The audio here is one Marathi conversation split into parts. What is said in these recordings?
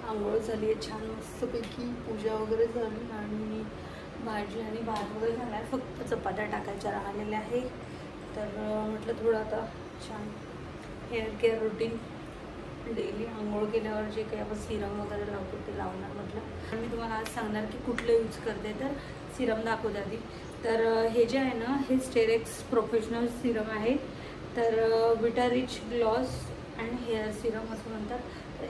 आंघोळ झाली आहे छान मस्तपैकी, पूजा वगैरे झाली आणि भाजी आणि भात वगैरे झाला आहे, फक्त चपात्या टाकायच्या राहिलेल्या आहे. तर म्हटलं थोडं आता छान हेअर केअर रुटीन, डेली आंघोळ केल्यावर जे काही आपण सिरम वगैरे लावतो ते लावणार म्हटलं. मी तुम्हाला आज सांगणार की कुठलं यूज करते, तर सिरम दाखवते आधी. तर हे जे आहे ना, हे स्टेरेक्स प्रोफेशनल सिरम आहे. तर vita rich gloss and hair serum असं म्हणतात.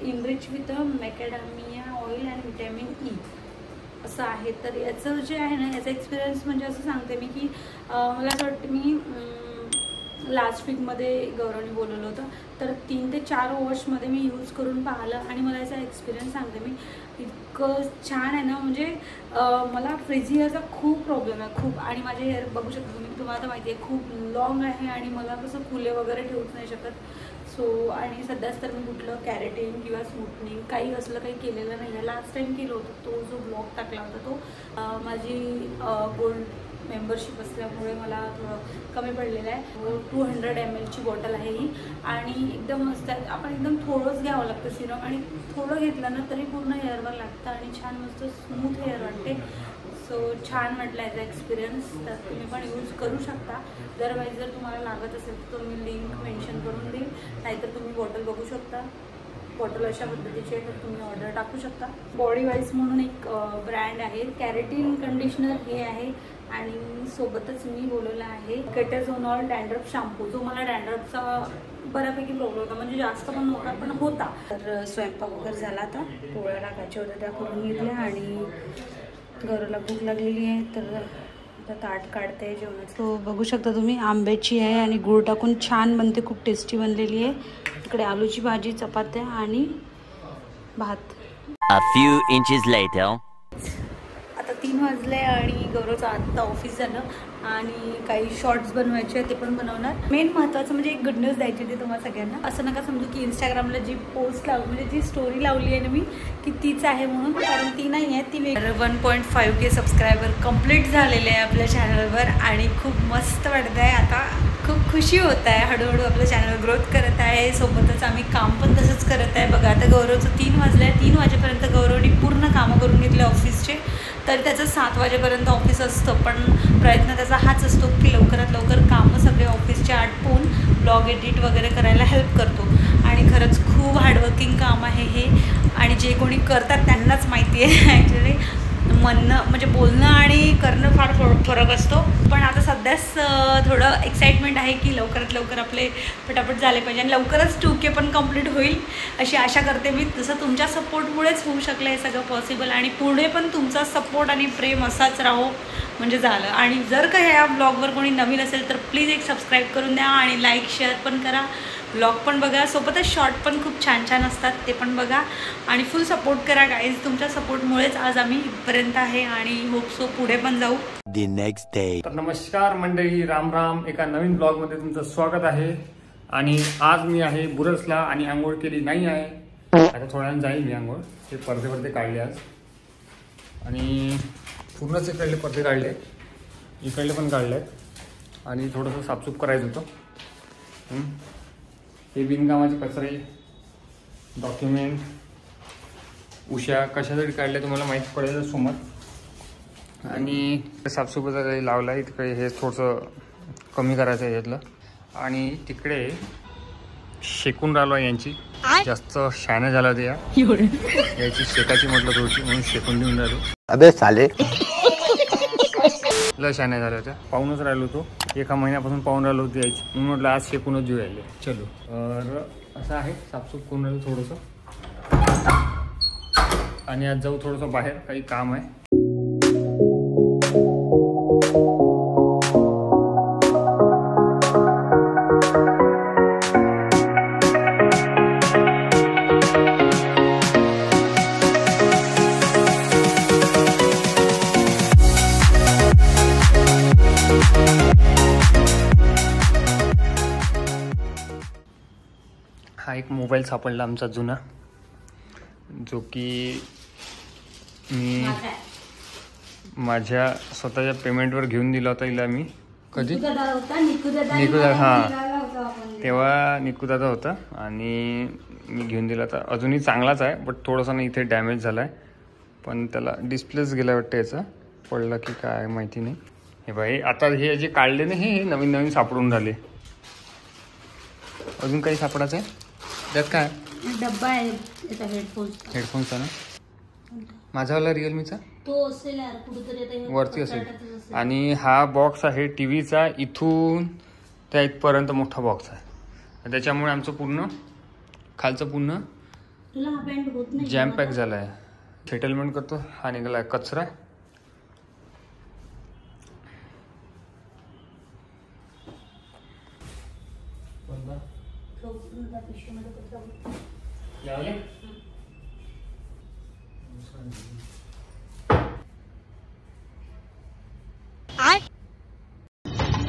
Enrich with macadamia oil and vitamin E असं आहे. तर याचं जे आहे ना, याचा एक्सपिरियन्स म्हणजे असं सांगते मी की मला असं वाटतं, मी लास्ट वीकमध्ये गौरवने बोलवलं होतं, तर 3 ते 4 वॉशमध्ये मी यूज करून पाहिलं आणि मला याचा एक्सपिरियन्स सांगते मी. इतकं छान आहे ना, म्हणजे मला फ्रिझी हेअरचा खूप प्रॉब्लेम आहे खूप, आणि माझे हेअर बघू शकता तुम्ही, तुम्हाला तर माहिती आहे खूप लॉंग आहे आणि मला कसं फुले वगैरे ठेवूच नाही शकत. सो आणि सध्याच तर मी कुठलं कॅरेटिन किंवा स्मूथनिंग काही असलं काही केलेलं नाही आहे. लास्ट टाईम केलं होतं, तो जो ब्लॉग टाकला होता तो माझी गोल्ड मेंबरशिप असल्यामुळे मला थोडं कमी पडलेलं आहे. 200 ml ची बॉटल आहे ही, आणि एकदम मस्त आहे. आपण एकदम थोडंच घ्यावं लागतं सिरम, आणि थोडं घेतलं ना तरी पूर्ण हेअरवर लागतं आणि छान मस्त स्मूथ हेअर वाटते. सो छान म्हटलं याचा एक्सपिरियन्स, तर तुम्ही पण यूज करू शकता. जर तुम्हाला लागत असेल तर मी लिंक मेन्शन करून देईन, नाहीतर तुम्ही बॉटल बघू शकता. बॉटल अशा पद्धतीची आहे, तर तुम्ही ऑर्डर टाकू शकता. बॉडी वाईज म्हणून एक ब्रँड आहे, कॅरेटिन कंडिशनर हे आहे, आणि सोबतच मी बोलवलं आहे केटोझोनॉल डॅन्ड्रफ शॅम्पू, जो मला डॅन्ड्रफचा बऱ्यापैकी प्रॉब्लेम होता, म्हणजे जास्त पण नव्हता पण होता. तर स्वयंपाक वगैरे झाला, आता पोळ्या टाकायच्या होत्या त्या करून घेतल्या, आणि गौरवला भूक लागलेली आहे तर आता ताट काढते जेवणाचं. तो बघू शकता तुम्ही, आंब्याची आहे आणि गूळ टाकून छान बनते, खूप टेस्टी बनलेली आहे. इकडे आलूची भाजी, चपात्या आणि भात. A few inches later. आता 3 वाजले आणि गौरवचं आत्ता ऑफिस झालं, आणि काही शॉर्ट्स बनवायचे ते पण बनवणार. मेन महत्त्वाचं म्हणजे एक गुड न्यूज द्यायची होती तुम्हाला सगळ्यांना. असं नका समजू की इंस्टाग्रामला जी पोस्ट म्हणजे जी स्टोरी लावली आहे ना मी, की तीच आहे म्हणून, कारण ती नाही आहे, ती 1.5K सबस्क्रायबर कंप्लीट झालेले आहे आपल्या चॅनलवर, आणि खूप मस्त वाटत आहे. आता खूप खुशी होत आहे, हळूहळू आपलं चॅनल ग्रोथ करत आहे. सोबतच आम्ही काम पण तसंच करत आहे. बघा आता गौरवचं 3 वाजले आहे, 3 वाजेपर्यंत गौरवने पूर्ण कामं करून घेतले ऑफिसचे. तर त्याचं 7 वाजेपर्यंत ऑफिस असतं, पण प्रयत्न त्याचा हाच असतो की लवकरात लवकर कामं सगळे ऑफिसचे आटपून ब्लॉग एडिट वगैरे करायला हेल्प करतो. आणि खरंच खूप हार्डवर्किंग काम आहे हे, आणि जे कोणी करतात त्यांनाच माहिती आहे. ॲक्च्युली म्हणणं म्हणजे बोलणं आणि करणं फार फरक असतो. पण आता सध्याच थोडं एक्साइटमेंट आहे की लवकरात लवकर आपले पटापट झाले पाहिजे, आणि लवकरच 2K पण कंप्लीट होईल अशी आशा करते मी. जसं तुमच्या सपोर्टमुळेच होऊ शकलं हे सगळं पॉसिबल, आणि पुढे पण तुमचा सपोर्ट आणि प्रेम असाच राहो म्हणजे झालं. आणि जर का ह्या ब्लॉगवर कोणी नवीन असेल तर प्लीज एक सबस्क्राईब करून द्या, आणि लाईक शेअर पण करा. ब्लॉग पण बघा, सोबतच शॉर्ट पण खूप छान छान असतात, ते पण बघा, आणि फुल सपोर्ट करा गाईज. तुमच्या सपोर्टमुळेच आज आम्ही इथपर्यंत आहे, आणि होप सो पुढे पण जाऊ. The next day. तर नमस्कार मंडळी, राम राम. एका नवीन ब्लॉगमध्ये तुमचं स्वागत आहे. आणि आज मी आहे बुरसला, आणि आंघोळ केली नाही आहे. आता थोड्या वेळानं जाईल मी आंघोळ. ते पडदे काढले आज, आणि पूर्णच इकडले पडदे काढले, इकडले पण काढले, आणि थोडंसं साफसूफ करायचं होतं. हे बिनकामाचे कचरे, डॉक्युमेंट, उशा कशासाठी काढले तुम्हाला माहीत पडेल समोर. आणि साफसफाईचा लावला आहे तिकडे, हे थोडंसं कमी करायचं आहे यातलं. आणि तिकडे शेकून राहिलो आहे यांची, जास्त शाने झाला होते याची शेकाची म्हटलं थोडीशी, म्हणून शेकून देऊन राहिलो. अबे साले लय शाने झाल्या होत्या, पाहूनच राहिलो होतो. एका महिन्यापासून पाहून राहिलो होती यायची, म्हणून म्हटलं आज शेकूनच देऊ राहिले. चलो, तर असं आहे, साफसूफ करून राहिलो थोडंसं. आणि आज जाऊ थोडंसं बाहेर, काही काम आहे. हा एक मोबाईल सापडला आमचा जुना, जो की मी माझ्या स्वतःच्या पेमेंटवर घेऊन दिला होता हिला मी. कधी निकूदादा, हां तेव्हा निकूदादा होता आणि मी घेऊन दिला होता. अजूनही चांगलाच आहे, बट थोडंसं ना इथे डॅमेज झाला आहे, पण त्याला डिस्प्लेच गेला वाटतं. याचा पडला की काय माहिती नाही. हे बाई आता हे जे काढले ना हे नवीन नवीन सापडून राहिले. अजून काही सापडायचं आहे त्यात? काय डब्बा आहे हेडफोनचा ना, माझावाला रिअलमीचा तो असेल यार कुठेतरी वरती असेल. आणि हा बॉक्स आहे टीव्हीचा, इथून त्या इथपर्यंत मोठा बॉक्स आहे. त्याच्यामुळे आमचं पूर्ण खालचं पूर्ण जॅम पॅक झालं आहे. सेटलमेंट करतो. हा निघाला आहे कचरा.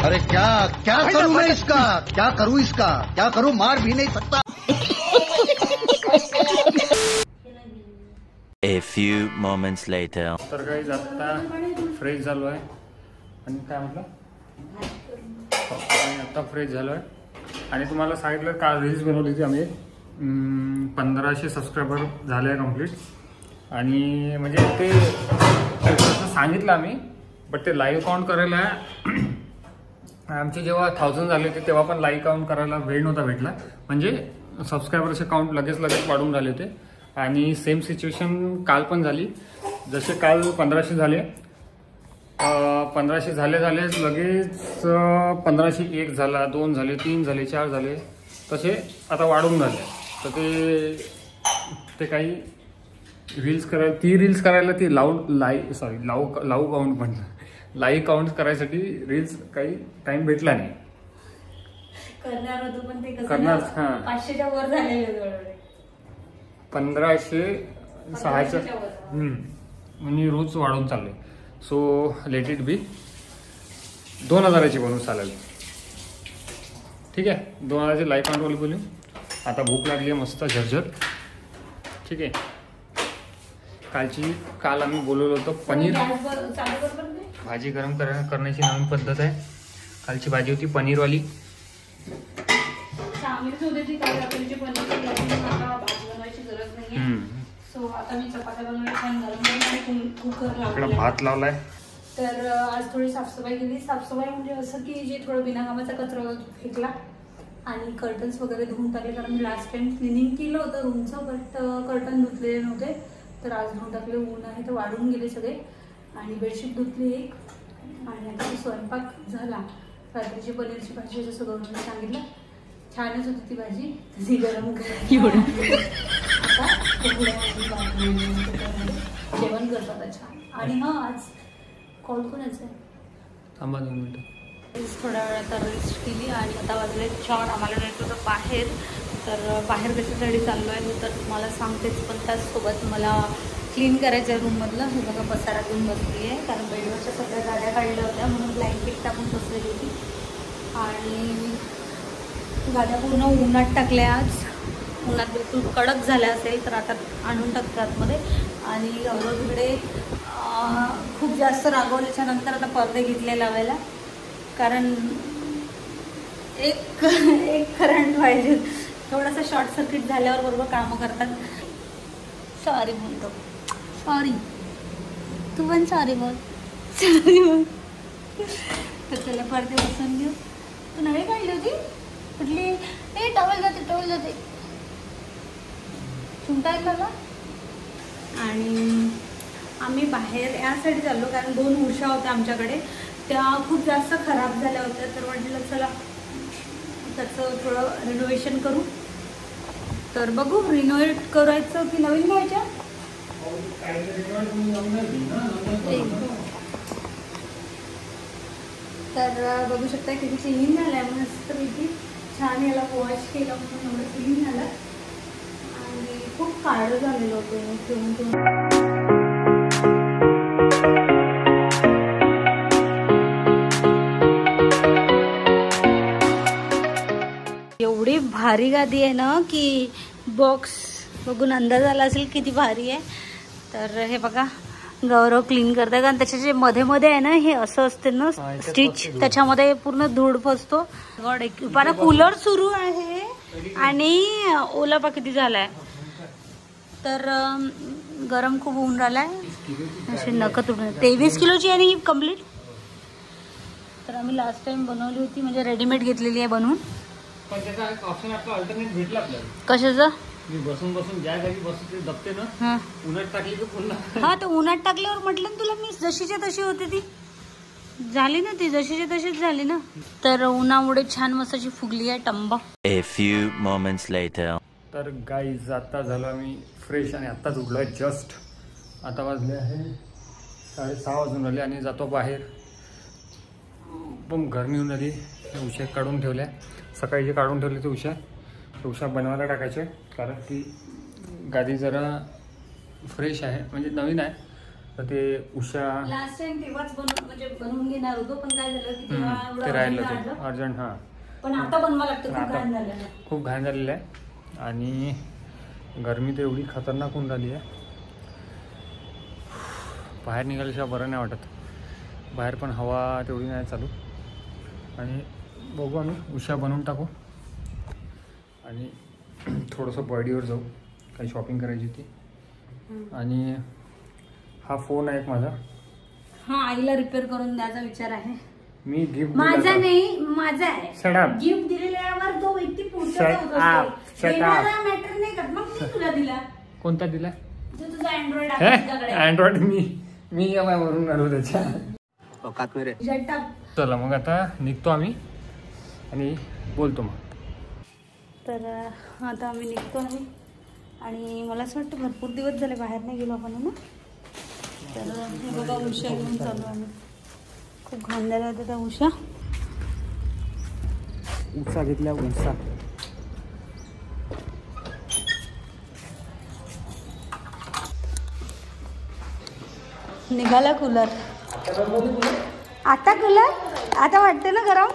अरे क्या क्या करूं मैं इसका, क्या करूं इसका, क्या करूं, मार भी नहीं सकता. A few moments later. तर काही आता फ्रेश झालो आहे आणि काय म्हटलं आता फ्रेश झालो आहे. आणि तुम्हाला सांगितलं काल रील्स बनवली होती आम्ही. 1500 सबस्क्रायबर झाले आहे कम्प्लीट. आणि म्हणजे ते तसं सांगितलं आम्ही, बट ते लाईव्ह काउंट करायला आमचे जेव्हा 1000 झाले होते तेव्हा पण लाईव्ह काउंट करायला वेळ नव्हता भेटला. म्हणजे सबस्क्रायबरचे काउंट लगेच वाढून राहिले होते. आणि सेम सिच्युएशन काल पण झाली. जसे काल 1500 झाले, 1500 झाले लगेच 1501 झाला, 2 झाले, 3 झाले, 4 झाले, तसे आता वाढून झाले. तर ते काही रील्स करायला, ती रील्स करायला ती लाईव्ह काउंट म्हणलं, लाईव्ह काउंट करायसाठी रील्स काही टाइम भेटला नाही. करणार होतो पण ते करणार. हां 500च्या वर झाले, 1506च्या म्हणजे रोज वाढून चालले. So let it be. 2000ची बनवून चालेल. ठीक आहे, 2000ची लाईव्ह काउंटवाली बोलू. आता भूक लागली आहे मस्त झरझर. ठीक आहे, काल आम्ही बोलवलं होतं पनीर भाजी गरम करण्याची नवीन पद्धत आहे. कालची भाजी होती पनीरवाली. भात लावलाय. तर आज थोडी साफसफाई केली. साफसफाई म्हणजे असं की जे थोडं बिनाकामाचा कचरा फेकला आणि कर्टन्स वगैरे धुवून टाकले. कारण मी लास्ट टाइम क्लिनिंग केलं होतं रूमचं, बट कर्टन धुतलेले नव्हते. तर आज धुवून टाकले. ऊन आहे तर वाढून गेले सगळे. आणि बेडशीट धुतली एक. आणि आता स्वयंपाक झाला. रात्रीची पनीरची भाजी जसं गौरवने सांगितलं, छानच होती ती भाजी. ती गरम जेवण करतो आता छान. आणि हा आज कॉल कोणाचा आहे? थांबा 2 मिनिटं. थोड्या वेळ आता रेस्ट केली आणि आता वाजले 4. आम्हाला जायचं होतं बाहेर. तर बाहेर कशासाठी चाललो आहे तर तुम्हाला सांगतेच, पण त्याचसोबत मला क्लीन करायचं आहे रूममधलं. हे बघा पसारा घेऊन बसली आहे, कारण बेडवरच्या सगळ्या गाड्या काढल्या होत्या म्हणून ब्लँकेट टाकून बसलेली होती. आणि गाड्या पूर्ण उन्हात टाकल्या. आज उन्हात बिलकुल कडक झाल्या असेल तर आता आणून टाकतात आतमध्ये. आणि गौरव तिकडे खूप जास्त रागवल्याच्या नंतर आता पडदे घेतले लावायला, कारण एक करंट पाहिजे. थोडासा शॉर्ट सर्किट झाल्यावर बरोबर कामं करतात. सॉरी बोलतो, सॉरी. तू पण सॉरी बोल, सॉरी बोल. तर त्याला पडदे बसून घेऊ. तू नवी काढली होती कुठली? ए टॉवेल जाते चिमटा मला. आणि आम्ही बाहेर यासाठी चाललो कारण 2 उषा होत्या आमच्याकडे, त्या खूप जास्त खराब झाल्या होत्या. तर म्हटलं चला त्याचं थोडं रिनोव्हेशन करू. तर बघू रिनोव्हेट करायचं की नवीन घ्यायच्या. तर बघू शकता किती क्लीन झालं आहे मस्त पैकी. छान याला वॉश केलं म्हणून एवढं क्लीन झालं. आणि खूप काळं झालेलं होतं ठेवून. एवढी भारी गादी आहे ना की बॉक्स बघून अंदाज आला असेल किती भारी आहे. तर हे बघा गौरव क्लीन करताय कारण त्याच्या जे मध्ये मध्ये आहे ना हे असं असते ना स्टिच, त्याच्यामध्ये पूर्ण धूळ फसतो. पण कूलर सुरू आहे आणि ओलापा किती झालाय. तर गरम खूप होऊन राहिलाय. असे नख तुटून 23 किलोची आहे ही कम्प्लीट. तर आम्ही लास्ट टाइम बनवली होती म्हणजे रेडीमेड घेतलेली आहे बनवून. पण त्याचा एक ऑप्शन आपला अल्टरनेट भेटला आपल्याला. कशाचं? मी बसून ज्या जागी बसून ते दबते ना उन्हात टाकली की पुन्हा. हा तर उन्हात टाकल्यावर म्हटलं ना तुला मी जशीच्या तशी होती ती झाली ना, ती जशीच्या तशीच झाली ना. तर उन्हामुळे छान मस्त अशी फुगली आहे टंबा. A few moments later. तर गाईज आता झालो आम्ही फ्रेश आणि आत्ताच उठलोय जस्ट. आता वाजले आहे 6:30 वाजून राहिले आणि जातो बाहेर. पण गरमी होऊन राहिली. उशा काढून ठेवल्या, सकाळी जे काढून ठेवले ते उशा बनवायला टाकायचे कारण की गादी जरा फ्रेश आहे म्हणजे नवीन आहे. तर ते उशा लास्ट टाइम तेव्हाच बनवून घेणार होतो पण काय झालं की ते राहिलं ते अर्जंट. हां पण आता बनवा लागतं. खूप घाण झालेलं आहे आणि गरमी तर एवढी खतरनाक होऊन राहिली आहे. बाहेर निघाल्याशिवाय बरं नाही वाटत. बाहेर पण हवा तेवढी नाही चालू. आणि बघू आम्ही उशा बनवून टाकू आणि थोडंसं बॉडीवर जाऊ. काही शॉपिंग करायची होती. आणि हा फोन आहे माझा. हा आईला रिपेअर करून द्यायचा विचार आहे. मी गिफ्ट माझा नाही, माझा आहे. Shut up. गिफ्ट दिलेल्यावर तो व्यक्ती पुढचा Shut मॅटर नाही करत. मग मी तुला दिला. कोणता दिला? जो तुझा अँड्रॉइड आहे तुझ्याकडे. अँड्रॉइड मी EMI वरून आलो त्याच्या. चला मग आता निघतो आम्ही आणि बोलतो मग. तर आता आम्ही निघतो आहे आणि मला असं वाटतं भरपूर दिवस झाले बाहेर नाही गेलो आपण ना. तर हे बघा उशा घेऊन चालू आम्ही. खूप घाण झाल्या होत्या त्या उशा. उसा घेतल्या उसा. निघाला कूलर. आता कूलर आता वाटते ना गरम.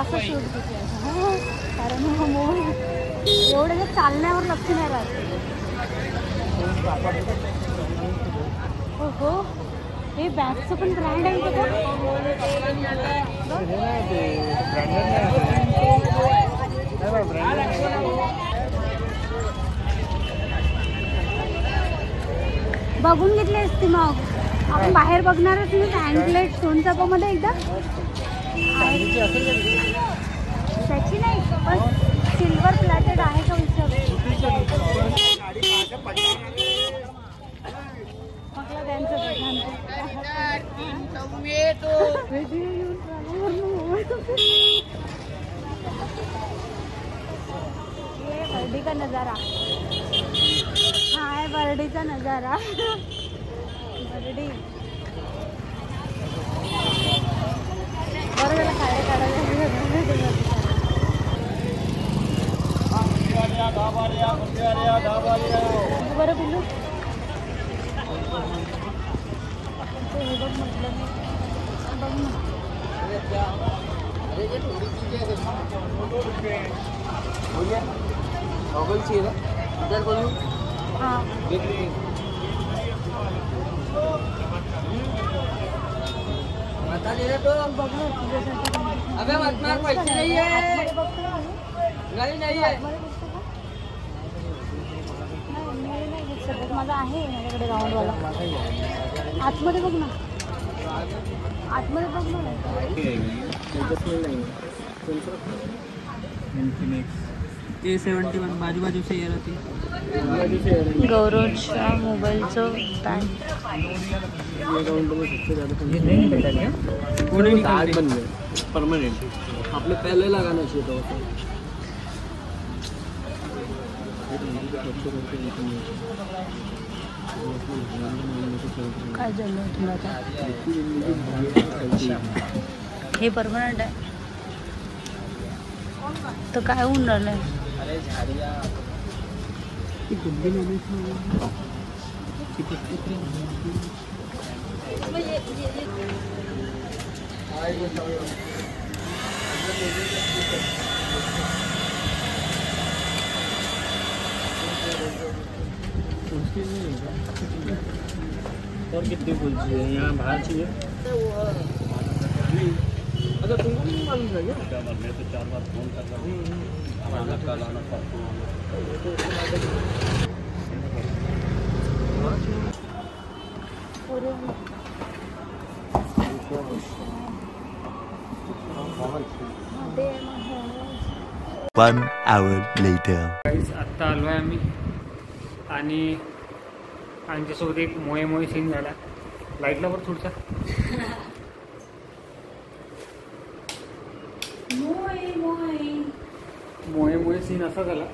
असं शूट कारण एवढं चालण्यावर लक्ष नाही राहत. हो हे बॅगचं पण ब्रँड आहे का? बघून घेतली असती मग. आपण बाहेर बघणारच नाही. अँकलेट सोनचापामध्ये एकदा त्याची नाही पण सिल्वर प्लॅटेड आहे का विचार. बर्डी का नजारा हा आहे. बर्डीचा नजारा. बर्डी बरं झालं खायला काढायला. बरं पिल्लू हे बघ म्हटलं बघ ना. हां अबे मत मार, पैसे नहीं है, गाड़ी नहीं है. माझा आहे माझ्याकडे राऊंडवाला. आतमध्ये बघ ना. आतमध्ये बघ ना. A71 बाजू से ये रहती. गौरवच्या मोबाईलचं स्टँड. परमानेंट आपने पहले लगाना चाहिए था. काय झालं तुला आता? हे परमनंट आहे. तर काय होऊन राहिलंय? अरे झाड़िया और कितनी फूल चाहिए? यहाँ बाहर चाहिए। अच्छा तुमको नहीं मालूम है क्या? मैं तो 4 बार फोन कर रहा हूँ। कल आना परसों1 hour later. आत्ता आलो आहे आम्ही आणि आमच्यासोबत एक मोये सीन झाला. लाईटला बरं थोडसा मोये सीन असा झाला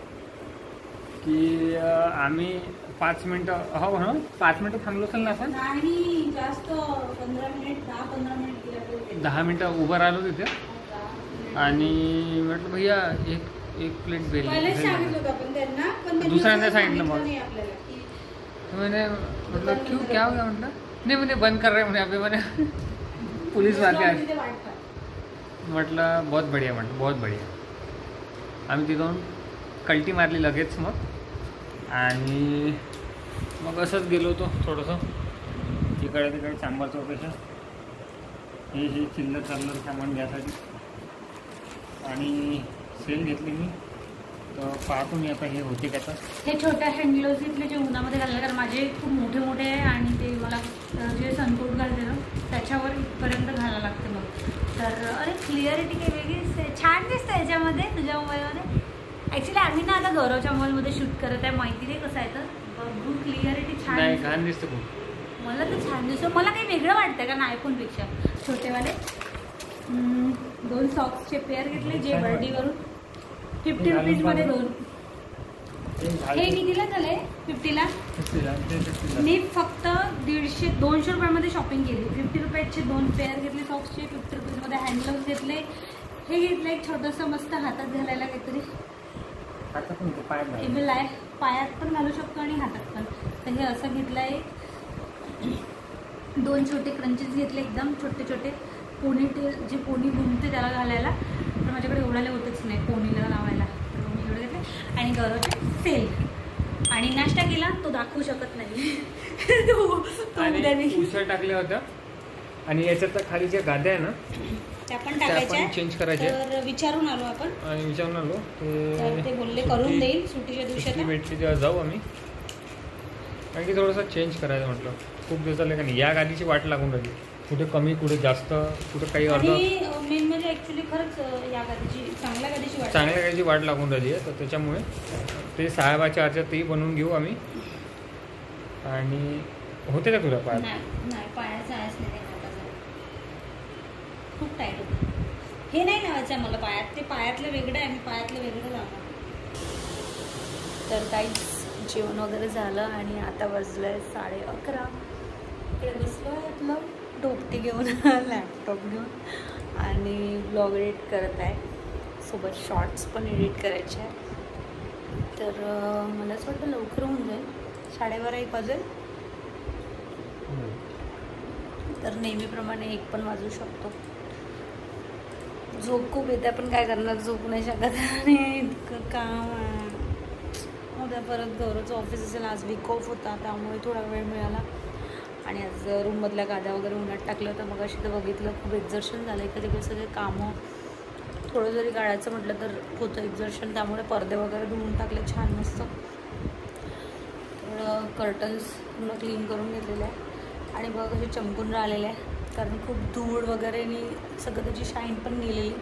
की आम्ही 5 मिनटं हो ना 5 मिनटं थांबलो असेल ना आपण. नाही जास्त 15 मिनिट 10-15 मिनिट 10 मिनटं उभं राहिलो तिथे आणि म्हटलं भैया एक प्लेट बेल पहिलेच सांगितलं होतं आपण त्यांना, पण त्यांनी दुसऱ्यांदा सांगितलं मग. नाही आपल्याला की मैंने मतलब क्यों क्या हो गया म्हटलं नाही मैंने बंद कर रहे म्हणे अभी मैंने पुलिस वाले आहे. तिथे वाट पाहत. म्हटलं बहुत बढिया म्हटलं बहुत बढिया. आम्ही तिथून कल्टी मारली लगेच मग आणि मग असंच गेलो होतो थोडंसं इकडे तिकडे चांबर चौकाच्या हे चिल्लर सामान घ्यासाठी आणि सेल घेतली मी. तर पाहतो मी आता हे होते का. हे छोट्या हँडग्लोव्ज इथले जे उन्हामध्ये घालले कारण माझे खूप मोठे मोठे आहे आणि ते मला जे सनकोट घालते ना त्याच्यावर इथपर्यंत घालायला लागते मग. तर अरे क्लिअरिटी काही वेगळीच आहे. छान दिसतं याच्यामध्ये तुझ्या मोबाईलमध्ये. ॲक्च्युली आम्ही ना आता गौरवच्या मोबाईलमध्ये शूट करत आहे. माहिती नाही कसं आहे तर गुड क्लिअरिटी छान नाही दिसते. घाण दिसतं खूप. मला तर छान दिसतं. मला काही वेगळं वाटतं कारण आयफोनपेक्षा छोटेवाले. 2 सॉक्सचे पेअर घेतले जे बर्डीवरून 50 रुपीजमध्ये 2. हे कितीला झाले? 50ला. मी फक्त 200 रुपयामध्ये शॉपिंग केली. 50 रुपयाचे 2 पेअर घेतले सॉक्सचे. 50 रुपीजमध्ये हँडग्लोव्ज घेतले. हे घेतलं एक छोटंसं मस्त हातात घालायला काहीतरी एबल आहे. पायात पण घालू शकतो आणि हातात पण. तर हे असं घेतलं आहे. 2 छोटे क्रंचेस घेतले एकदम छोटे छोटे. पोनीटेल जे पोनी घुमते त्याला घालायला. तर माझ्याकडे एवढाले होतच नाही पोनीला लावायला. तर मी एवढे घेतले आणि गौरवचे सेल. आणि नाश्ता केला तो दाखवू शकत नाही. उसळ टाकल्या होत्या आणि याच्यात खाली ज्या गाद्या आहे ना त्या पण टाकायच्या चेंज करायच्या. तर विचारून आलो आपण आणि विचारून आलो तर ते बोलले करून देईल सुट्टीच्या दिवशी. भेटली तेव्हा जाऊ आम्ही कारण की थोडंसं चेंज करायचं म्हटलं. खूप दिवस झाले का नाही या गादीची वाट लागून राहिली. कुठे कमी कुठे जास्त कुठे काही अर्ध. मेन म्हणजे ॲक्च्युली खरंच या गादीची चांगल्या गादीची वाट लागून राहिली आहे. तर त्याच्यामुळे ते 6 बाय 4च्या तेही बनवून घेऊ आम्ही. आणि होते का तुला पाय? नाही पायाचा आहेच नाही. खूप टाईट होतं. हे नाही लावायचं आहे मला पायात. ते पायातलं वेगळं आहे. मी पायातलं वेगळं लावणार. तर काहीच जेवण वगैरे झालं आणि आता वाजलं आहे 11:30. इकडे बसलो आहे आपलं डोपटी घेऊन लॅपटॉप घेऊन आणि ब्लॉग एडिट करत आहे. सोबत शॉर्ट्स पण एडिट करायचे आहे. तर मला असं वाटतं लवकर होऊन जाईल. 12:30-1 वाजेल. तर नेहमीप्रमाणे 1 पण वाजू शकतो. झोप खूप येते पण काय करणार झोपू नाही शकत. आणि इतकं काम उद्या परत गौरवचं ऑफिस असेल. आज वीक ऑफ होता त्यामुळे थोडा वेळ मिळाला. आणि आज रूममधल्या गाद्या वगैरे उन्हात टाकलं तर मग अशी तर बघितलं खूप एक्झर्शन झालं. एखादी सगळे कामं थोडं जरी काढायचं म्हटलं तर होतं एक्झर्शन. त्यामुळे पडदे वगैरे धुवून टाकले छान मस्त. तर कर्टन्स पूर्ण क्लीन करून घेतलेले आहे आणि बघ असे चमकून राहिलेले आहे कारण खूप धूळ वगैरे आणि सगळं त्याची शाईन पण गेलेली.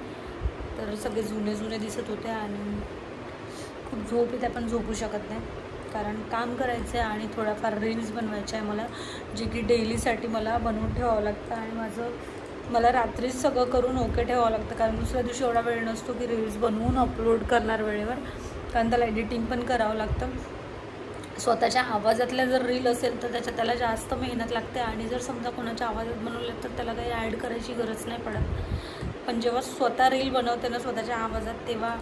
तर सगळे जुने दिसत होते आणि खूप झोप येते. पण झोपू शकत नाही कारण काम करायचं आहे आणि थोड्याफार रील्स बनवायच्या आहे मला जे की डेलीसाठी मला बनवून ठेवावं लागतं. आणि मला रात्रीच सगळं करून ओके ठेवावं लागतं कारण दुसऱ्या दिवशी एवढा वेळ नसतो की रील्स बनवून अपलोड करणार वेळेवर. कारण त्याला एडिटिंग पण करावं लागतं. स्वतःच्या आवाजातल्या जर रील असेल तर त्याला जास्त मेहनत लागते आणि जर समजा कोणाच्या आवाजात बनवलं तर त्याला काही ॲड करायची गरज नाही पडत. पण जेव्हा स्वतः रील बनवते ना स्वतःच्या आवाजात तेव्हा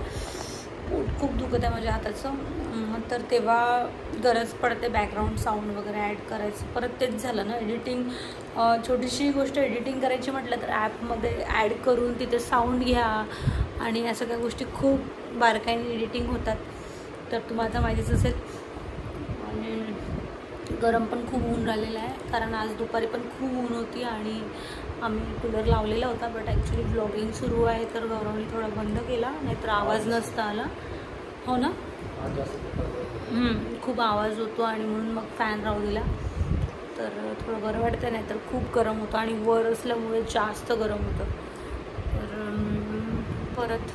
पोट खूप दुखत आहे माझ्या हाताचं. तर तेव्हा गरज पडते बॅकग्राऊंड साऊंड वगैरे ॲड करायचं. परत तेच झालं ना एडिटिंग, छोटीशी गोष्ट एडिटिंग करायची म्हटलं तर ॲपमध्ये ॲड करून तिथे साऊंड घ्या आणि या सगळ्या गोष्टी खूप बारकाईने एडिटिंग होतात. तर तुम्हाला माहितीच असेल. आणि गरम पण खूप ऊन राहिलेलं आहे कारण आज दुपारी पण खूप ऊन होती आणि आम्ही कूलर लावलेला होता. बट ॲक्च्युली ब्लॉगिंग सुरू आहे तर गौरवने थोडा बंद केला, नाहीतर आवाज नसता आला. हो ना, खूप आवाज होतो आणि म्हणून मग फॅन राहू दिला. तर थोडं बरं वाटतं, नाही तर खूप गरम होतं आणि वर असल्यामुळे जास्त गरम होतं. तर परत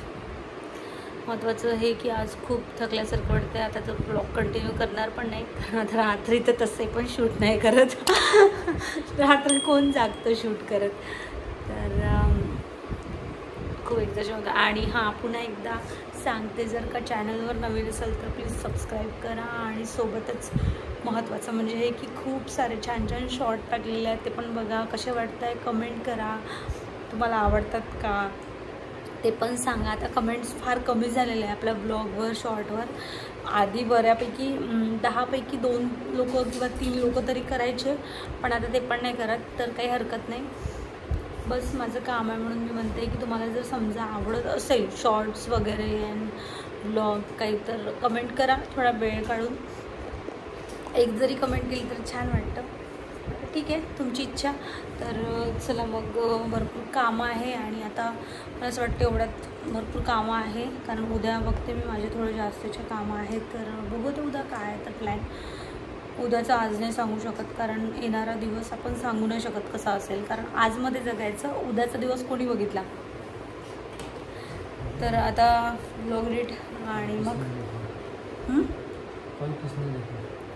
महत्त्वाचं हे की आज खूप थकल्यासारखं वाटतं. आता तर ब्लॉग कंटिन्यू करणार पण नाही कारण आता रात्री तर तसे पण शूट नाही करत. रात्री कोण जागतं शूट करत. तर खूप एकदा आणि हां पुन्हा एकदा सांगते, जर का चॅनलवर नवीन असेल तर प्लीज सबस्क्राईब करा. आणि सोबतच महत्त्वाचं म्हणजे हे की खूप सारे छान छान शॉर्ट टाकलेले आहेत, ते पण बघा. कसे वाटत आहे कमेंट करा, तुम्हाला आवडतात का ते पण सांगा. आता कमेंट्स फार कमी झालेले आहे आपल्या ब्लॉगवर शॉर्टवर. आधी बऱ्यापैकी 10 पैकी 2 लोक किंवा 3 लोक तरी करायचे, पण आता ते पण नाही करत. तर काही हरकत नाही, बस माझं काम आहे म्हणून मी म्हणते की तुम्हाला जर समजा आवडत असेल शॉर्ट्स वगैरे अँड ब्लॉग काही तर कमेंट करा थोडा वेळ काढून. एक जरी कमेंट केली तर छान वाटतं. ठीक आहे, तुमची इच्छा. तर चला मग, भरपूर कामं आहे आणि आता मला असं वाटतं एवढ्यात भरपूर कामं आहे कारण उद्या बघते मी माझे थोडे जास्तचे कामं आहेत. तर बघू ते उद्या काय आहे तर प्लॅन. उद्याचं आज नाही सांगू शकत कारण येणारा दिवस आपण सांगू नाही शकत कसा असेल, कारण आजमध्ये जगायचं, उद्याचा दिवस कोणी बघितला. तर आता ब्लॉग एडिट आणि मग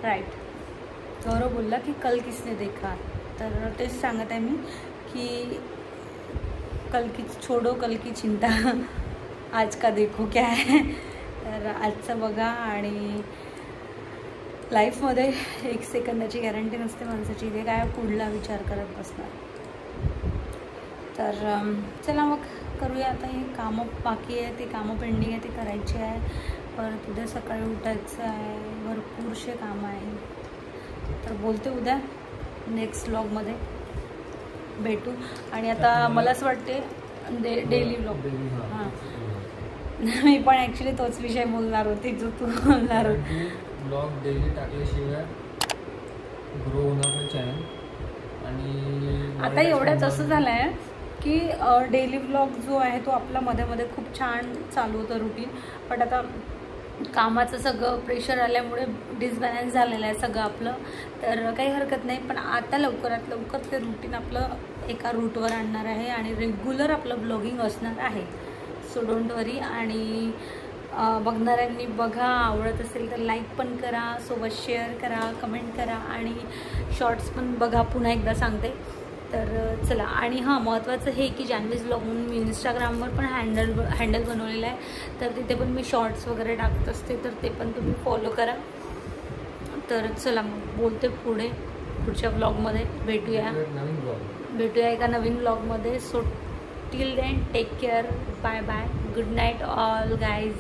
राईट, गौरव बोलला की कल किसने देखा. तर तेच सांगत आहे मी की कल की छोडो कल की चिंता, आज का देखो क्या है. तर आजचं बघा. आणि लाईफमध्ये 1 सेकंदाची गॅरंटी नसते माणसाची, ते काय पुढला विचार करत बसणार. तर चला मग करूया. आता हे कामं बाकी आहे, ते कामं पेंडिंग आहे, ते करायचे आहे. परत उद्या सकाळी उठायचं आहे, भरपूरसे कामं आहे. तर बोलते उद्या नेक्स्ट व्लॉगमध्ये भेटू. आणि आता मला असं वाटते डेली व्लॉग. हां, मी पण ॲक्च्युली तोच विषय बोलणार होती जो तू बोलणार होती. ब्लॉग डेली टाकल्याशिवाय ग्रो होणार नाही चॅनल. आणि आता एवढ्याच असं झालं आहे की डेली व्लॉग जो आहे तो आपला मध्ये मध्ये खूप छान चालू होतं रुटीन, पण आता कामाचं सगळं प्रेशर आल्यामुळे डिसबॅलन्स झालेलं आहे सगळं आपलं. तर काही हरकत नाही, पण आता लवकरात लवकर ते रुटीन आपलं एका रूटवर आणणार आहे आणि रेग्युलर आपलं ब्लॉगिंग असणार आहे. सो डोंट वरी. आणि बघणाऱ्यांनी बघा, आवडत असेल तर लाईक पण करा, सोबत शेअर करा, कमेंट करा आणि शॉर्ट्स पण बघा. पुन्हा एकदा सांगते. तर चला. आणि हां, महत्त्वाचं हे की जान्हवीज ब्लॉग म्हणून मी इंस्टाग्रामवर पण हँडल बनवलेलं आहे, तर तिथे पण मी शॉर्ट्स वगैरे टाकत असते, तर ते पण तुम्ही फॉलो करा. तर चला मग बोलते पुढच्या ब्लॉगमध्ये भेटूया एका नवीन ब्लॉगमध्ये. So till then take care, bye bye, good night all guys.